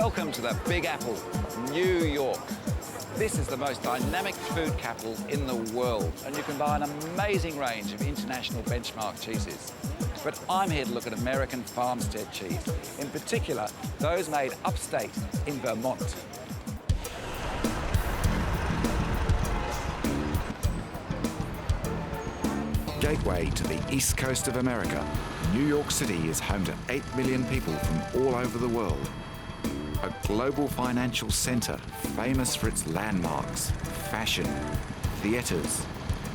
Welcome to the Big Apple, New York. This is the most dynamic food capital in the world, and you can buy an amazing range of international benchmark cheeses. But I'm here to look at American farmstead cheese, in particular, those made upstate in Vermont. Gateway to the east coast of America, New York City is home to 8 million people from all over the world. A global financial centre famous for its landmarks, fashion, theatres,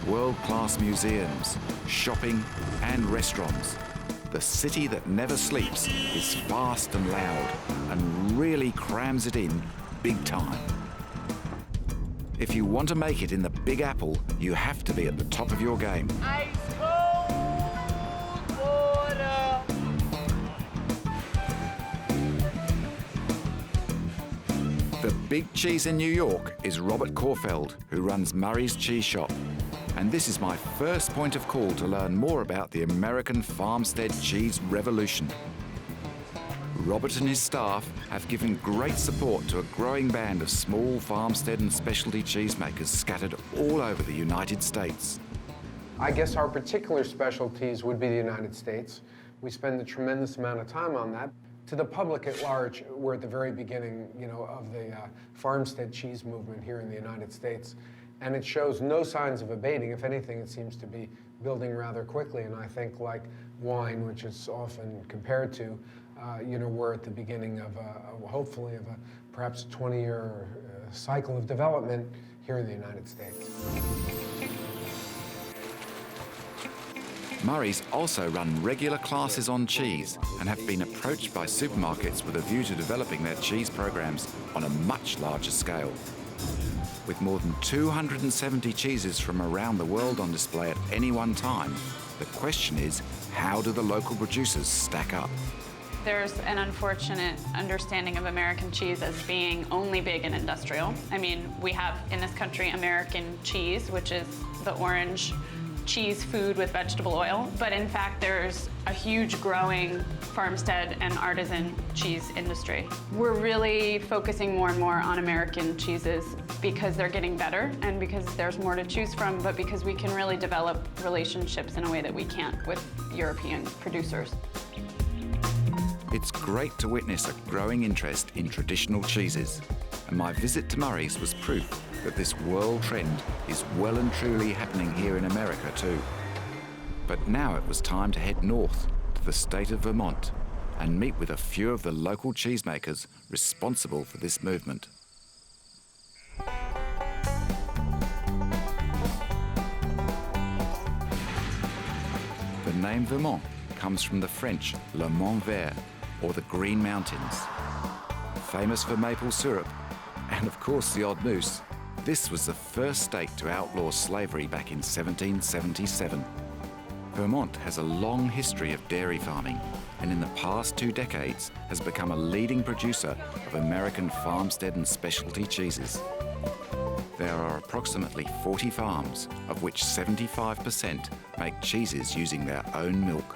world-class museums, shopping and restaurants. The city that never sleeps is fast and loud and really crams it in big time. If you want to make it in the Big Apple, you have to be at the top of your game. Ice cold water. The big cheese in New York is Robert Corfeld, who runs Murray's Cheese Shop. And this is my first point of call to learn more about the American farmstead cheese revolution. Robert and his staff have given great support to a growing band of small farmstead and specialty cheesemakers scattered all over the United States. I guess our particular specialties would be the United States. We spend a tremendous amount of time on that. To the public at large, we're at the very beginning, of the farmstead cheese movement here in the United States. And it shows no signs of abating. If anything, it seems to be building rather quickly. And I think like wine, which is often compared to, we're at the beginning of hopefully of a perhaps 20-year cycle of development here in the United States. Murray's also run regular classes on cheese and have been approached by supermarkets with a view to developing their cheese programs on a much larger scale. With more than 270 cheeses from around the world on display at any one time, the question is, how do the local producers stack up? There's an unfortunate understanding of American cheese as being only big and industrial. I mean, we have in this country American cheese, which is the orange cheese food with vegetable oil, but in fact there's a huge growing farmstead and artisan cheese industry. We're really focusing more and more on American cheeses because they're getting better and because there's more to choose from, but because we can really develop relationships in a way that we can't with European producers. It's great to witness a growing interest in traditional cheeses, and my visit to Murray's was proof that this world trend is well and truly happening here in America too. But now it was time to head north to the state of Vermont and meet with a few of the local cheesemakers responsible for this movement. The name Vermont comes from the French Le Mont Vert, or the Green Mountains. Famous for maple syrup and of course the odd moose, this was the first state to outlaw slavery back in 1777. Vermont has a long history of dairy farming and in the past 2 decades has become a leading producer of American farmstead and specialty cheeses. There are approximately 40 farms, of which 75% make cheeses using their own milk.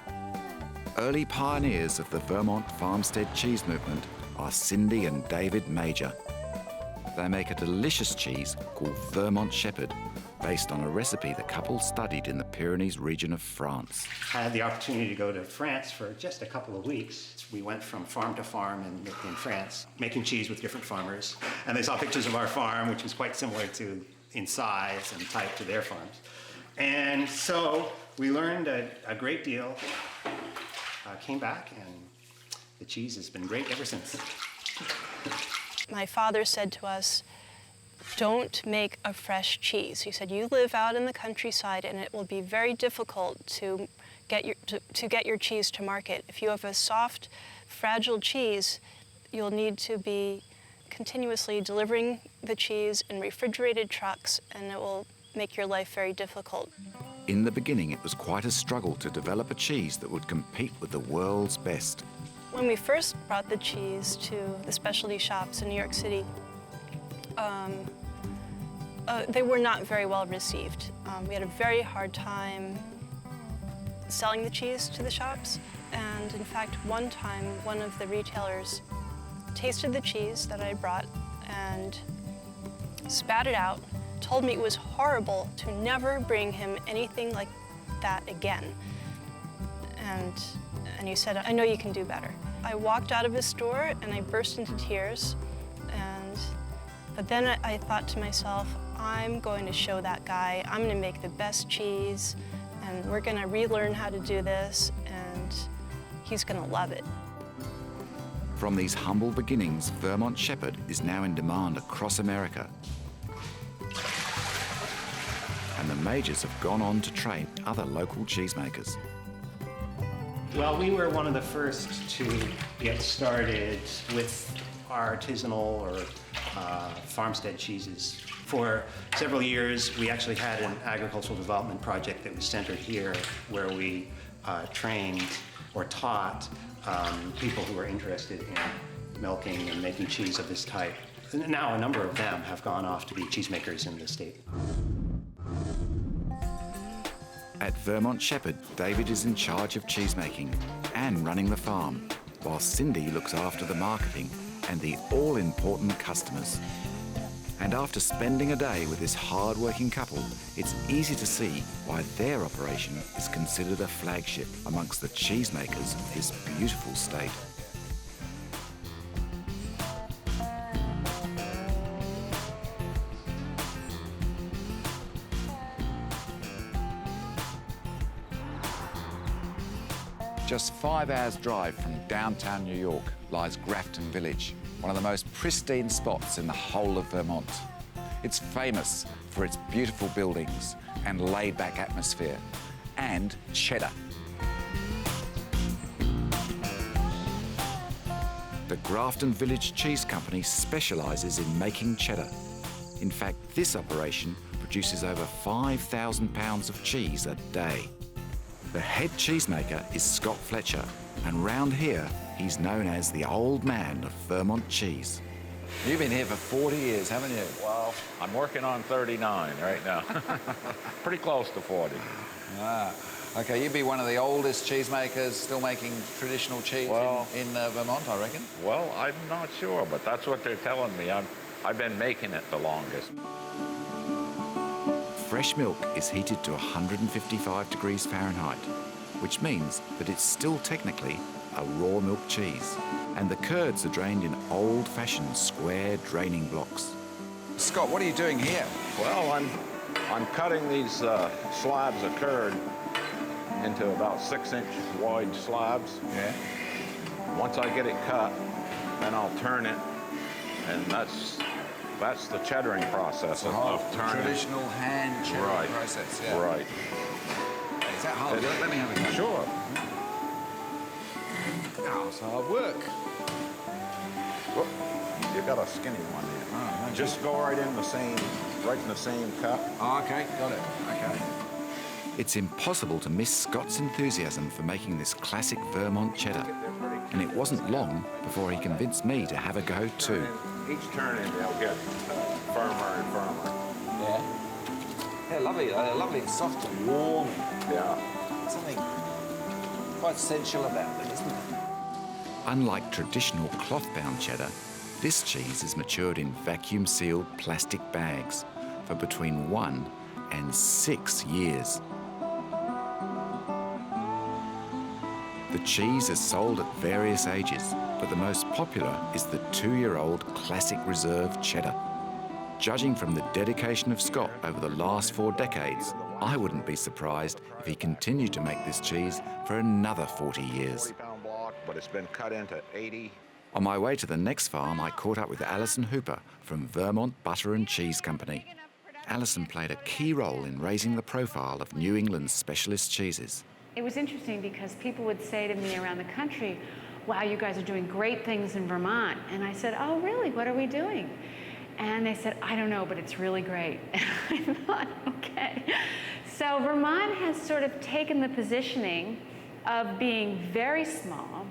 Early pioneers of the Vermont farmstead cheese movement are Cindy and David Major. They make a delicious cheese called Vermont Shepherd, based on a recipe the couple studied in the Pyrenees region of France. I had the opportunity to go to France for just a couple of weeks. We went from farm to farm in France, making cheese with different farmers. And they saw pictures of our farm, which was quite similar to in size and type to their farms. And so we learned a great deal, came back, and the cheese has been great ever since. My father said to us, don't make a fresh cheese. He said, you live out in the countryside and it will be very difficult to get your cheese to market. If you have a soft, fragile cheese, you'll need to be continuously delivering the cheese in refrigerated trucks and it will make your life very difficult. In the beginning, it was quite a struggle to develop a cheese that would compete with the world's best. When we first brought the cheese to the specialty shops in New York City, they were not very well received. We had a very hard time selling the cheese to the shops. And in fact, one time, one of the retailers tasted the cheese that I brought and spat it out, told me it was horrible to never bring him anything like that again. And he said, I know you can do better. I walked out of his store and I burst into tears. But then I thought to myself, I'm going to show that guy, I'm going to make the best cheese, and we're going to relearn how to do this, and he's going to love it. From these humble beginnings, Vermont Shepherd is now in demand across America. And the majors have gone on to train other local cheesemakers. Well, we were one of the first to get started with artisanal or farmstead cheeses. For several years, we actually had an agricultural development project that was centered here, where we trained or taught people who were interested in milking and making cheese of this type. And now a number of them have gone off to be cheesemakers in the state. At Vermont Shepherd, David is in charge of cheesemaking and running the farm, while Cindy looks after the marketing and the all-important customers. And after spending a day with this hard-working couple, it's easy to see why their operation is considered a flagship amongst the cheesemakers of this beautiful state. Just 5 hours' drive from downtown New York lies Grafton Village, one of the most pristine spots in the whole of Vermont. It's famous for its beautiful buildings and laid-back atmosphere, and cheddar. The Grafton Village Cheese Company specialises in making cheddar. In fact, this operation produces over 5,000 pounds of cheese a day. The head cheesemaker is Scott Fletcher, and round here, he's known as the old man of Vermont cheese. You've been here for 40 years, haven't you? Well, I'm working on 39 right now. Pretty close to 40. Ah, okay, you'd be one of the oldest cheesemakers still making traditional cheese in Vermont, I reckon. Well, I'm not sure, but that's what they're telling me. I've been making it the longest. Fresh milk is heated to 155 degrees Fahrenheit, which means that it's still technically a raw milk cheese. And the curds are drained in old-fashioned square draining blocks. Scott, what are you doing here? Well, I'm cutting these slabs of curd into about 6-inch wide slabs. Yeah. Once I get it cut, then I'll turn it, and that's the cheddaring process of turning. Traditional hand cheddar process, yeah. Right. Is that hard work? Let me have a go. Sure. Oh, it's hard work. Whoop. You got a skinny one here. Oh, no, just go right in the same cut. Oh, okay, got it. Okay. It's impossible to miss Scott's enthusiasm for making this classic Vermont cheddar. And it wasn't long before he convinced me to have a go too. Each turning, they'll get firmer and firmer. Yeah. They're lovely. They're lovely and soft and warm. Yeah. Something quite sensual about them, isn't it? Unlike traditional cloth-bound cheddar, this cheese is matured in vacuum-sealed plastic bags for between 1 and 6 years. The cheese is sold at various ages, but the most popular is the 2-year-old Classic Reserve cheddar. Judging from the dedication of Scott over the last 4 decades, I wouldn't be surprised if he continued to make this cheese for another 40 years. 40-pound block, but it's been cut into 80. On my way to the next farm, I caught up with Alison Hooper from Vermont Butter and Cheese Company. Alison played a key role in raising the profile of New England's specialist cheeses. It was interesting because people would say to me around the country, wow, you guys are doing great things in Vermont. And I said, oh, really? What are we doing? And they said, I don't know, but it's really great. And I thought, okay. So Vermont has sort of taken the positioning of being very small,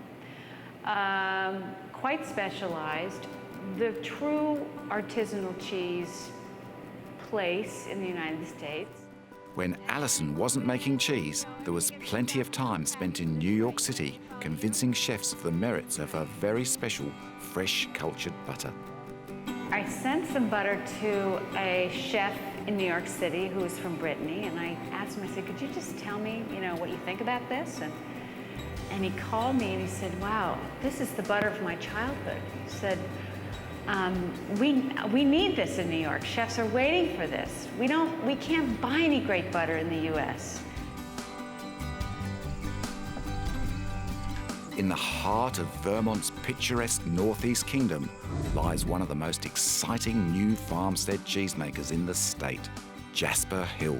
quite specialized, the true artisanal cheese place in the United States. When Allison wasn't making cheese, there was plenty of time spent in New York City convincing chefs of the merits of a very special fresh cultured butter. I sent some butter to a chef in New York City who was from Brittany, and I asked him, I said, could you just tell me, what you think about this? And he called me and he said, wow, this is the butter of my childhood. He said, we need this in New York. Chefs are waiting for this. We can't buy any great butter in the US. In the heart of Vermont's picturesque northeast kingdom lies one of the most exciting new farmstead cheesemakers in the state, Jasper Hill.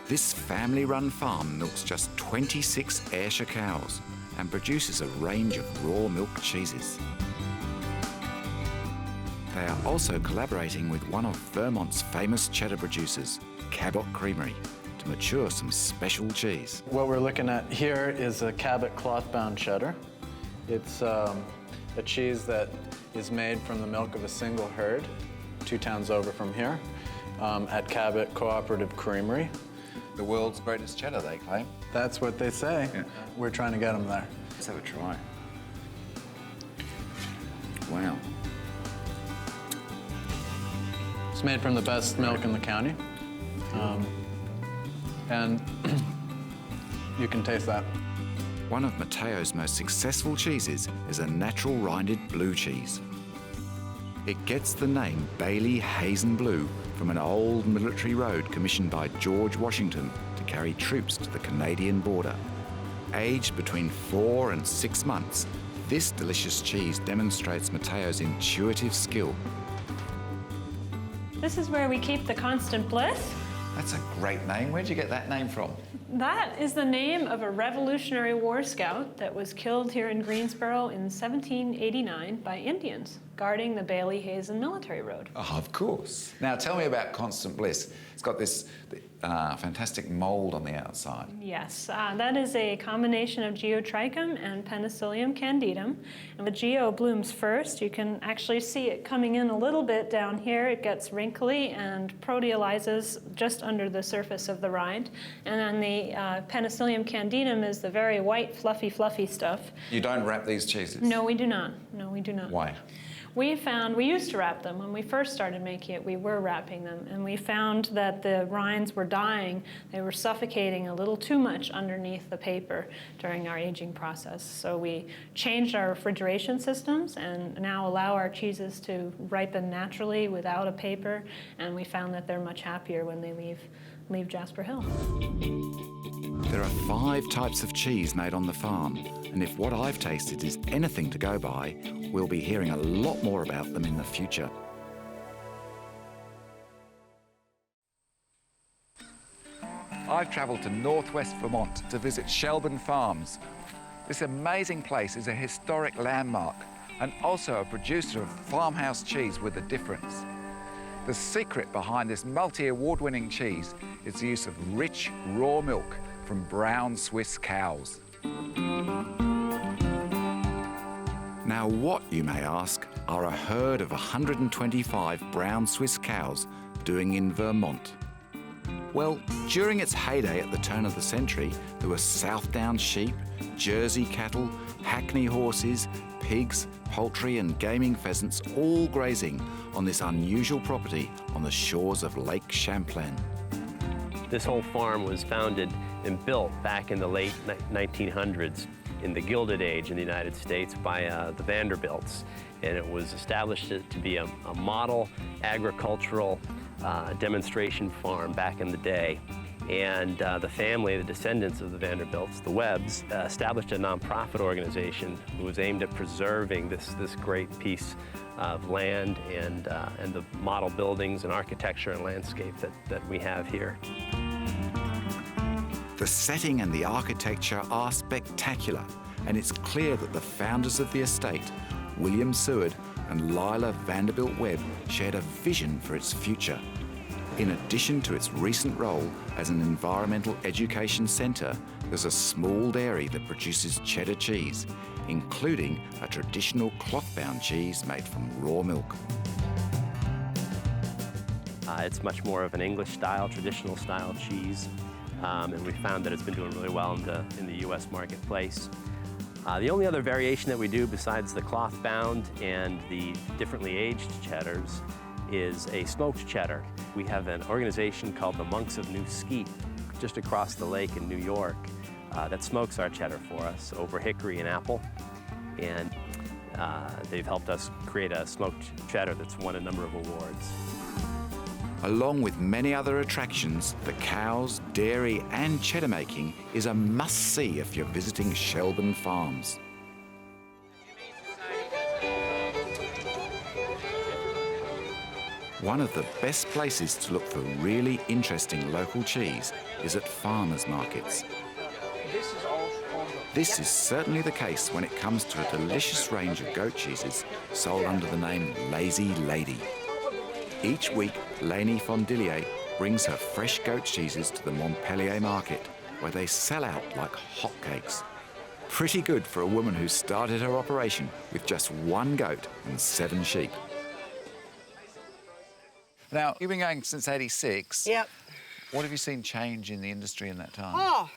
This family-run farm milks just 26 Ayrshire cows and produces a range of raw milk cheeses. They are also collaborating with one of Vermont's famous cheddar producers, Cabot Creamery, to mature some special cheese. What we're looking at here is a Cabot cloth-bound cheddar. It's a cheese that is made from the milk of a single herd, 2 towns over from here, at Cabot Cooperative Creamery. The world's greatest cheddar, they claim. That's what they say. Yeah. We're trying to get them there. Let's have a try. Wow. It's made from the best milk in the county. And you can taste that. One of Matteo's most successful cheeses is a natural rinded blue cheese. It gets the name Bailey Hazen Blue from an old military road commissioned by George Washington to carry troops to the Canadian border. Aged between 4 and 6 months, this delicious cheese demonstrates Matteo's intuitive skill. This is where we keep the constant bliss. That's a great name. Where'd you get that name from? That is the name of a Revolutionary War scout that was killed here in Greensboro in 1789 by Indians guarding the Bailey Hazen Military Road. Oh, of course. Now tell me about Constant Bliss. It's got this fantastic mold on the outside. Yes, that is a combination of Geotrichum and Penicillium candidum. And the Geo blooms first. You can actually see it coming in a little bit down here. It gets wrinkly and proteolizes just under the surface of the rind. And then the Penicillium candidum is the very white, fluffy stuff. You don't wrap these cheeses? No, we do not. No, we do not. Why? We used to wrap them. When we first started making it, we were wrapping them. And we found that the rinds were dying. They were suffocating a little too much underneath the paper during our aging process. So we changed our refrigeration systems and now allow our cheeses to ripen naturally without a paper. And we found that they're much happier when they leave Jasper Hill. There are 5 types of cheese made on the farm, and if what I've tasted is anything to go by, we'll be hearing a lot more about them in the future. I've travelled to northwest Vermont to visit Shelburne Farms. This amazing place is a historic landmark and also a producer of farmhouse cheese with a difference. The secret behind this multi-award-winning cheese is the use of rich, raw milk from brown Swiss cows. Now what, you may ask, are a herd of 125 brown Swiss cows doing in Vermont? Well, during its heyday at the turn of the century, there were Southdown sheep, Jersey cattle, Hackney horses, pigs, poultry and gaming pheasants all grazing on this unusual property on the shores of Lake Champlain. This whole farm was founded and built back in the late 1900s in the Gilded Age in the United States by the Vanderbilts. And it was established to be a model agricultural demonstration farm back in the day. And the family, the descendants of the Vanderbilts, the Webbs, established a nonprofit organization who was aimed at preserving this great piece of land and the model buildings and architecture and landscape that we have here. The setting and the architecture are spectacular, and it's clear that the founders of the estate, William Seward and Lila Vanderbilt Webb, shared a vision for its future. In addition to its recent role as an environmental education centre, there's a small dairy that produces cheddar cheese, including a traditional cloth-bound cheese made from raw milk. It's much more of an English style, traditional style cheese, and we found that it's been doing really well in the U.S. marketplace. The only other variation that we do besides the cloth bound and the differently aged cheddars is a smoked cheddar. We have an organization called the Monks of New Skeet just across the lake in New York that smokes our cheddar for us over hickory and apple. And they've helped us create a smoked cheddar that's won a number of awards. Along with many other attractions, the cows, dairy and cheddar making is a must-see if you're visiting Shelburne Farms. One of the best places to look for really interesting local cheese is at farmers' markets. This is certainly the case when it comes to a delicious range of goat cheeses sold under the name Lazy Lady. Each week, Lainey Fondillier brings her fresh goat cheeses to the Montpellier market, where they sell out like hotcakes. Pretty good for a woman who started her operation with just 1 goat and 7 sheep. Now, you've been going since '86. Yep. What have you seen change in the industry in that time? Oh,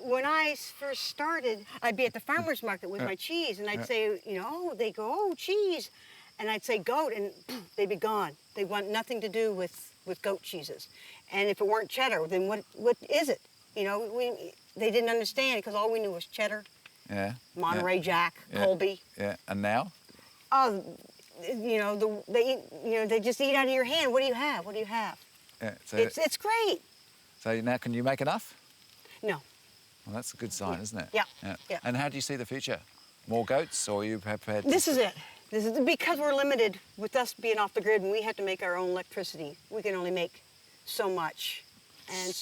when I first started, I'd be at the farmer's market with my cheese, and I'd say, you know, they go, oh, cheese. And I'd say goat, and they'd be gone. They want nothing to do with goat cheeses. And if it weren't cheddar, then what is it? You know, they didn't understand because all we knew was cheddar, Monterey Jack, Colby. Yeah, and now? Oh, you know, they just eat out of your hand. What do you have? What do you have? Yeah, so it's great. So now, can you make enough? No. Well, that's a good sign, isn't it? Yeah. Yeah. And how do you see the future? More goats, or you prepared? This is it. This is because we're limited with us being off the grid, and we have to make our own electricity. We can only make so much, and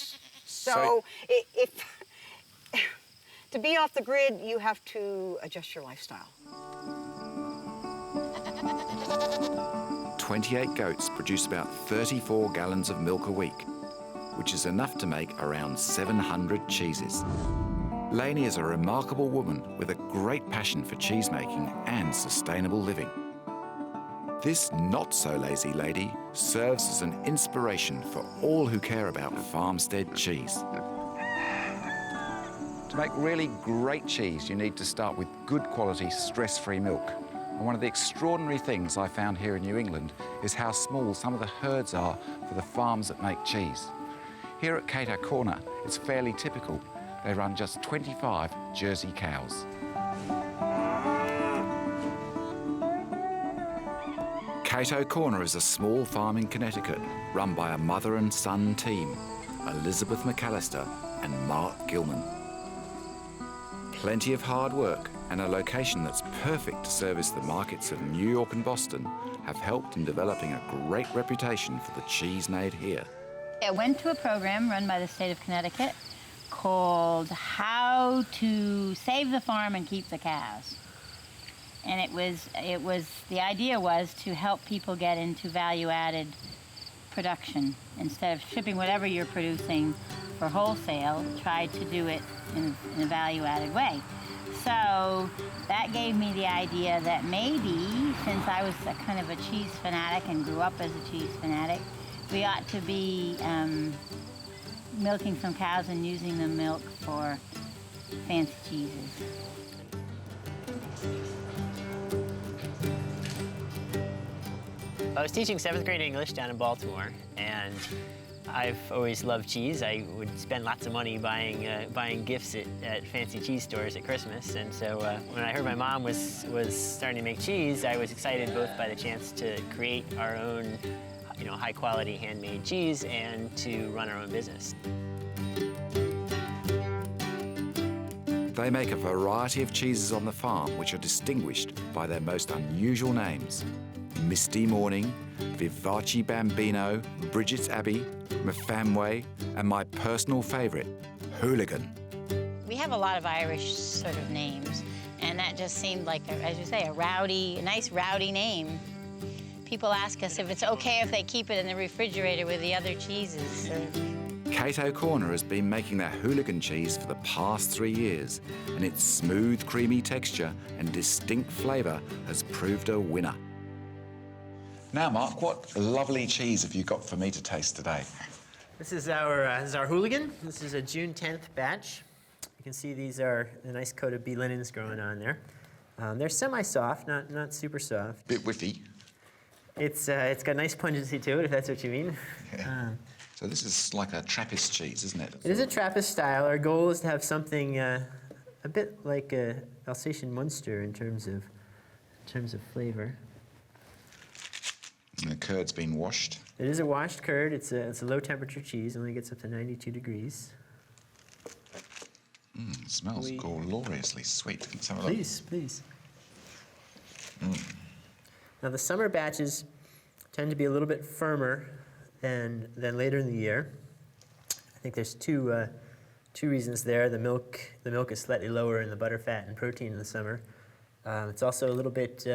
so if to be off the grid, you have to adjust your lifestyle. 28 goats produce about 34 gallons of milk a week, which is enough to make around 700 cheeses. Lainey is a remarkable woman with a great passion for cheese making and sustainable living. This not-so-lazy lady serves as an inspiration for all who care about farmstead cheese. To make really great cheese, you need to start with good quality, stress-free milk. And one of the extraordinary things I found here in New England is how small some of the herds are for the farms that make cheese. Here at Cato Corner, it's fairly typical. They run just 25 Jersey cows. Cato Corner is a small farm in Connecticut run by a mother and son team, Elizabeth McAllister and Mark Gilman. Plenty of hard work and a location that's perfect to service the markets of New York and Boston have helped in developing a great reputation for the cheese made here. I went to a program run by the state of Connecticut called How to Save the Farm and Keep the Cows. And the idea was to help people get into value-added production. Instead of shipping whatever you're producing for wholesale, try to do it in a value-added way. So that gave me the idea that maybe, since I was a kind of a cheese fanatic and grew up as a cheese fanatic, we ought to be milking some cows and using the milk for fancy cheeses. I was teaching 7th grade English down in Baltimore, and I've always loved cheese. I would spend lots of money buying gifts at fancy cheese stores at Christmas, and so when I heard my mom was starting to make cheese, I was excited both by the chance to create our own, high-quality handmade cheese and to run our own business. They make a variety of cheeses on the farm which are distinguished by their most unusual names. Misty Morning, Vivace Bambino, Bridget's Abbey, Mafamway, and my personal favourite, Hooligan. We have a lot of Irish sort of names, and that just seemed like, as you say, a nice rowdy name. People ask us if it's okay if they keep it in the refrigerator with the other cheeses. Cato Corner has been making their Hooligan cheese for the past 3 years, and its smooth, creamy texture and distinct flavour has proved a winner. Now, Mark, what lovely cheese have you got for me to taste today? This is our hooligan. This is a June 10th batch. You can see these are a nice coat of bee linens growing on there. They're semi-soft, not super soft. Bit whiffy. It's got a nice pungency to it, if that's what you mean. Yeah. So this is like a Trappist cheese, isn't it? It is a Trappist style. Our goal is to have something a bit like a Alsatian Munster in terms of flavor. And the curd's been washed. It is a washed curd. It's a low temperature cheese. Only gets up to 92 degrees. It smells gloriously sweet. Let's have a look. Please. Now the summer batches tend to be a little bit firmer than later in the year. I think there's two reasons there. The milk is slightly lower in the butter, fat, and protein in the summer. It's also a little bit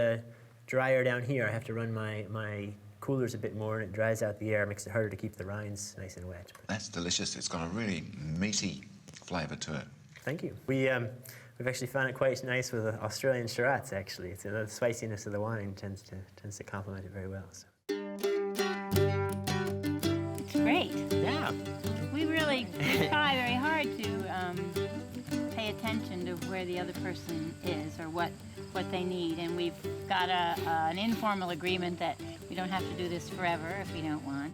drier down here. I have to run my coolers a bit more, and it dries out the air, makes it harder to keep the rinds nice and wet. That's delicious. It's got a really meaty flavour to it. Thank you. We've actually found it quite nice with Australian Shiraz, actually. It's the spiciness of the wine tends to complement it very well. So. It's great. Yeah. We try very hard to pay attention to where the other person is or what they need, and we've got an informal agreement that we don't have to do this forever if we don't want.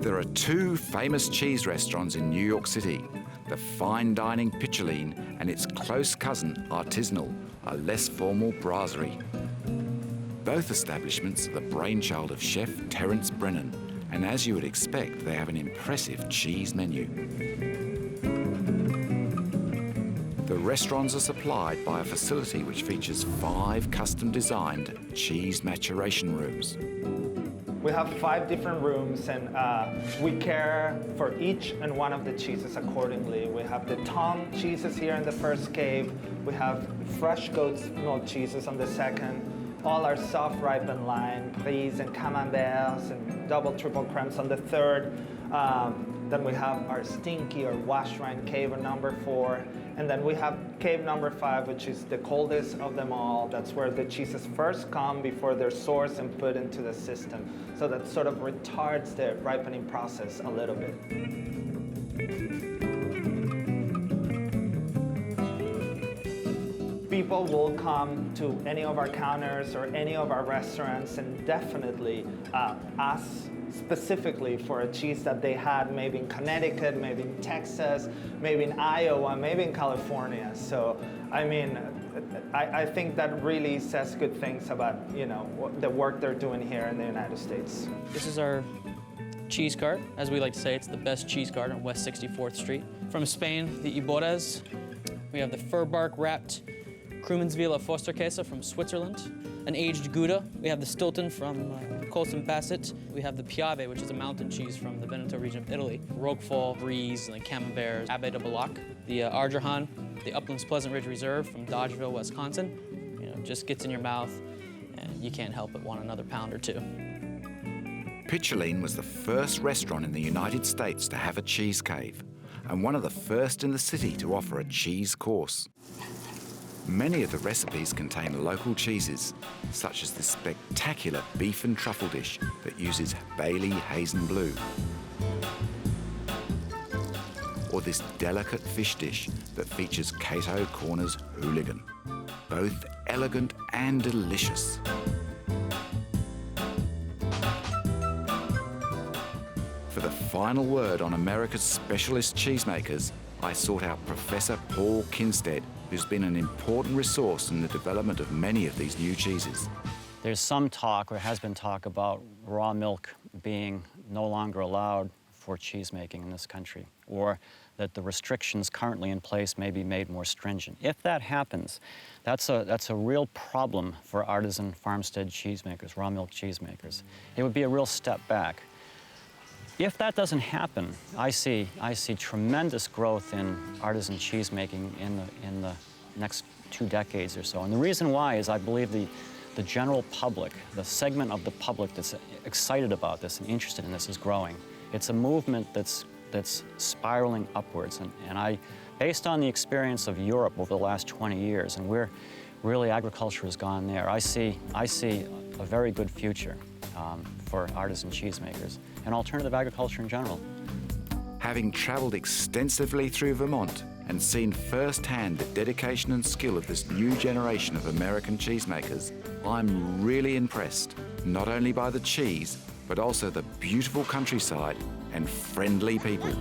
There are two famous cheese restaurants in New York City, the fine dining Picholine and its close cousin, artisanal, a less formal brasserie. Both establishments are the brainchild of chef Terence Brennan, and as you would expect, they have an impressive cheese menu. The restaurants are supplied by a facility which features 5 custom-designed cheese maturation rooms. We have 5 different rooms, and we care for each and one of the cheeses accordingly. We have the Tom cheeses here in the first cave. We have fresh goat's milk cheeses on the second. All our soft ripened line, brise and camemberts and double triple cremes on the third. Then we have our stinky or wash rind cave on number 4. And then we have cave number 5, which is the coldest of them all. That's where the cheeses first come before they're sourced and put into the system. So that sort of retards the ripening process a little bit. People will come to any of our counters or any of our restaurants and definitely ask specifically for a cheese that they had maybe in Connecticut, maybe in Texas, maybe in Iowa, maybe in California. So, I mean, I think that really says good things about, the work they're doing here in the United States. This is our cheese cart. As we like to say, it's the best cheese cart on West 64th Street. From Spain, the Ibores. We have the fir bark wrapped Krumensville Foster Queso from Switzerland, an aged Gouda. We have the Stilton from Colson Bassett. We have the Piave, which is a mountain cheese from the Veneto region of Italy. Roquefort, Brise, and Camembert, Abbé de Balac. The Ardrahan, the Uplands Pleasant Ridge Reserve from Dodgeville, Wisconsin. Just gets in your mouth, and you can't help but want another pound or two. Picholine was the first restaurant in the United States to have a cheese cave, and one of the first in the city to offer a cheese course. Many of the recipes contain local cheeses, such as this spectacular beef and truffle dish that uses Bailey Hazen Blue, or this delicate fish dish that features Cato Corner's Hooligan. Both elegant and delicious. For the final word on America's specialist cheesemakers, I sought out Professor Paul Kinstead, who's been an important resource in the development of many of these new cheeses. There's some talk, or has been talk, about raw milk being no longer allowed for cheese making in this country, or that the restrictions currently in place may be made more stringent. If that happens, that's a real problem for artisan farmstead cheesemakers, raw milk cheesemakers. It would be a real step back. If that doesn't happen, I see tremendous growth in artisan cheese making in the next 2 decades or so. And the reason why is I believe the general public, the segment of the public that's excited about this and interested in this is growing. It's a movement that's spiraling upwards, and I Based on the experience of Europe over the last 20 years, and where really agriculture has gone there, I see a very good future for artisan cheesemakers and alternative agriculture in general. Having travelled extensively through Vermont and seen firsthand the dedication and skill of this new generation of American cheesemakers, I'm really impressed, not only by the cheese, but also the beautiful countryside and friendly people.